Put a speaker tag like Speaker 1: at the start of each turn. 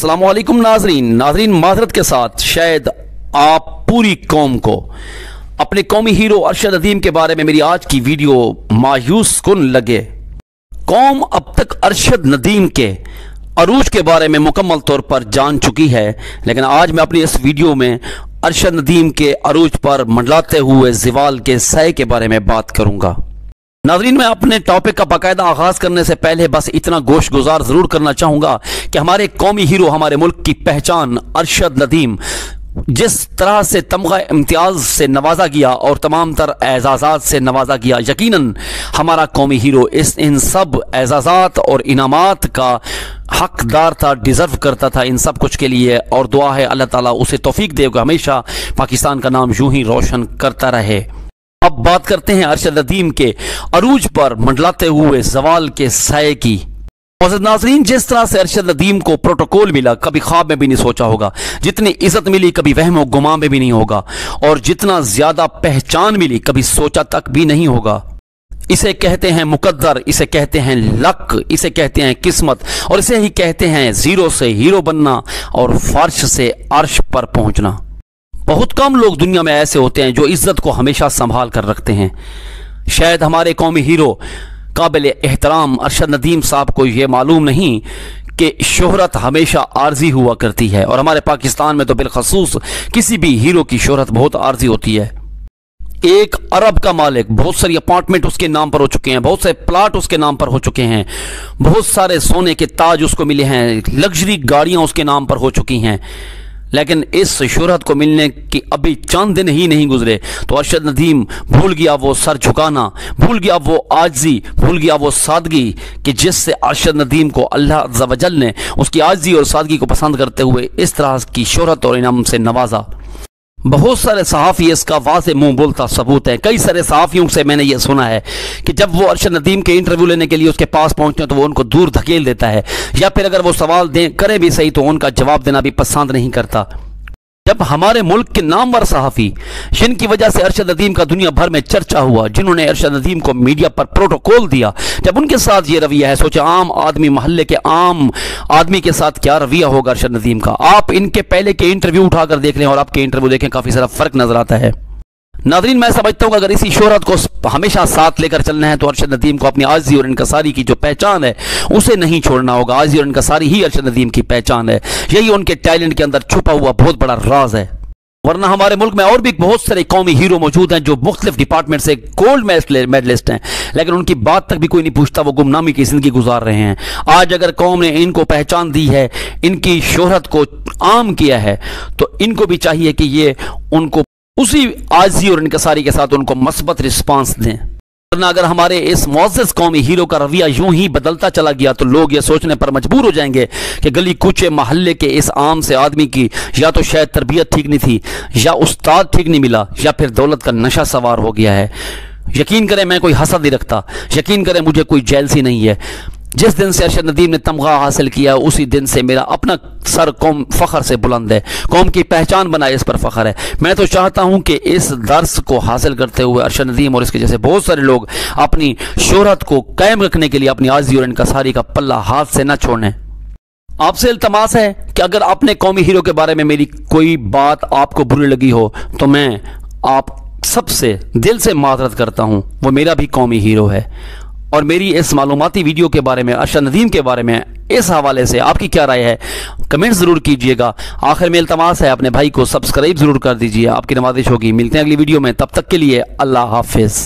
Speaker 1: अस्सलाम वालेकुम नाजरीन माजरत के साथ शायद आप पूरी कौम को अपने कौमी हीरो अरशद नदीम के बारे में मेरी आज की वीडियो मायूस कुन लगे। कौम अब तक अरशद नदीम के अरूज के बारे में मुकम्मल तौर पर जान चुकी है, लेकिन आज मैं अपनी इस वीडियो में अरशद नदीम के अरूज पर मंडलाते हुए ज़वाल के साए के बारे में बात करूंगा। नाज़रीन, मैं अपने टॉपिक का बाकायदा आगाज करने से पहले बस इतना गोश गुजार जरूर करना चाहूंगा कि हमारे कौमी हीरो, हमारे मुल्क की पहचान अरशद नदीम जिस तरह से तमगा इम्तियाज से नवाजा गया और तमाम तर एजाज़ात से नवाजा गया, यकीनन हमारा कौमी हीरो इन सब एजाज़ात और इनामात का हकदार था, डिज़र्व करता था इन सब कुछ के लिए। और दुआ है अल्लाह ताला उसे तौफीक देगा, हमेशा पाकिस्तान का नाम यूं ही रोशन करता रहे। अब बात करते हैं अरशद नदीम के अरूज पर मंडलाते हुए ज़वाल के साए की। नाज़रीन, जिस तरह से अरशद नदीम को प्रोटोकॉल मिला कभी ख्वाब में भी नहीं सोचा होगा, जितनी इज्जत मिली कभी वहम गुमा में भी नहीं होगा, और जितना ज्यादा पहचान मिली कभी सोचा तक भी नहीं होगा। इसे कहते हैं मुकद्दर, इसे कहते हैं लक, इसे कहते हैं किस्मत, और इसे ही कहते हैं जीरो से हीरो बनना और फर्श से अर्श पर पहुंचना। बहुत कम लोग दुनिया में ऐसे होते हैं जो इज्जत को हमेशा संभाल कर रखते हैं। शायद हमारे कौमी हीरो काबिल एहतराम अरशद नदीम साहब को यह मालूम नहीं कि शोहरत हमेशा आर्जी हुआ करती है, और हमारे पाकिस्तान में तो बिलखसूस किसी भी हीरो की शोहरत बहुत आर्जी होती है। 1 अरब का मालिक, बहुत सारी अपार्टमेंट उसके नाम पर हो चुके हैं, बहुत से प्लाट उसके नाम पर हो चुके हैं, बहुत सारे सोने के ताज उसको मिले हैं, लग्जरी गाड़ियां उसके नाम पर हो चुकी हैं, लेकिन इस शोहरत को मिलने की अभी चंद दिन ही नहीं गुजरे तो अरशद नदीम भूल गया वो सर झुकाना, भूल गया वो आजिज़ी, भूल गया वो सादगी कि जिससे अरशद नदीम को अल्लाह अज़्ज़ा वजल ने उसकी आजिज़ी और सादगी को पसंद करते हुए इस तरह की शोहरत और इनाम से नवाजा। बहुत सारे सहाफ़ी इसका वाज़े मुंह बोलता सबूत है। कई सारे सहाफ़ियों से मैंने ये सुना है कि जब वो अरशद नदीम के इंटरव्यू लेने के लिए उसके पास पहुंचते हैं तो वो उनको दूर धकेल देता है, या फिर अगर वो सवाल करे भी सही तो उनका जवाब देना भी पसंद नहीं करता। जब हमारे मुल्क के नामवर सहाफ़ी जिनकी वजह से अरशद नदीम का दुनिया भर में चर्चा हुआ, जिन्होंने अरशद नदीम को मीडिया पर प्रोटोकॉल दिया, जब उनके साथ ये रवैया है, सोचे आम आदमी, महल्ले के आम आदमी के साथ क्या रवैया होगा अरशद नदीम का। आप इनके पहले के इंटरव्यू उठाकर देख लें और आपके इंटरव्यू देखें, काफी सारा फर्क नजर आता है। नाज़रीन, मैं समझता हूं कि अगर इसी शोहरत को हमेशा साथ लेकर चलना है तो अरशद नदीम को अपनी आजिज़ी और इनकसारी की जो पहचान है उसे नहीं छोड़ना होगा। आजिज़ी और इनकसारी ही अरशद नदीम की पहचान है, यही उनके टैलेंट के अंदर छुपा हुआ बहुत बड़ा राज है। वरना हमारे मुल्क में और भी बहुत सारे कौमी हीरो मौजूद हैं जो मुख्तलिफ डिपार्टमेंट से गोल्ड मेडलिस्ट हैं, लेकिन उनकी बात तक भी कोई नहीं पूछता, वो गुमनामी की जिंदगी गुजार रहे हैं। आज अगर कौम ने इनको पहचान दी है, इनकी शोहरत को आम किया है, तो इनको भी चाहिए कि ये उनको उसी आजिज़ी और इनकसारी के साथ उनको मस्बत रिस्पांस दें। वरना अगर हमारे इस मुअज़्ज़ज़ कौमी हीरो का रवैया यूं ही बदलता चला गया तो लोग ये सोचने पर मजबूर हो जाएंगे कि गली कूचे महल्ले के इस आम से आदमी की या तो शायद तरबियत ठीक नहीं थी, या उस्ताद ठीक नहीं मिला, या फिर दौलत का नशा सवार हो गया है। यकीन करें, मैं कोई हसद नहीं रखता, यकीन करें मुझे कोई जेलसी नहीं है। जिस दिन से अरशद नदीम ने तमगा हासिल किया उसी दिन से मेरा अपना सर कौम फख्र से बुलंद है, कौम की पहचान बनाए इस पर फख्र है। मैं तो चाहता हूं कि इस दर्स को हासिल करते हुए अरशद नदीम और इसके जैसे बहुत सारे लोग अपनी शोहरत को कायम रखने के लिए अपनी आजिज़ी और इनकसारी का पल्ला हाथ से न छोड़ने। आपसे इल्तमास है कि अगर अपने कौमी हीरो के बारे में मेरी कोई बात आपको बुरी लगी हो तो मैं आप सबसे दिल से माजरत करता हूं, वो मेरा भी कौमी हीरो है। और मेरी इस मालूमाती वीडियो के बारे में, अरशद नदीम के बारे में, इस हवाले से आपकी क्या राय है, कमेंट जरूर कीजिएगा। आखिर में इल्तमास है, अपने भाई को सब्सक्राइब जरूर कर दीजिए, आपकी नवाजिश होगी। मिलते हैं अगली वीडियो में, तब तक के लिए अल्लाह हाफिज।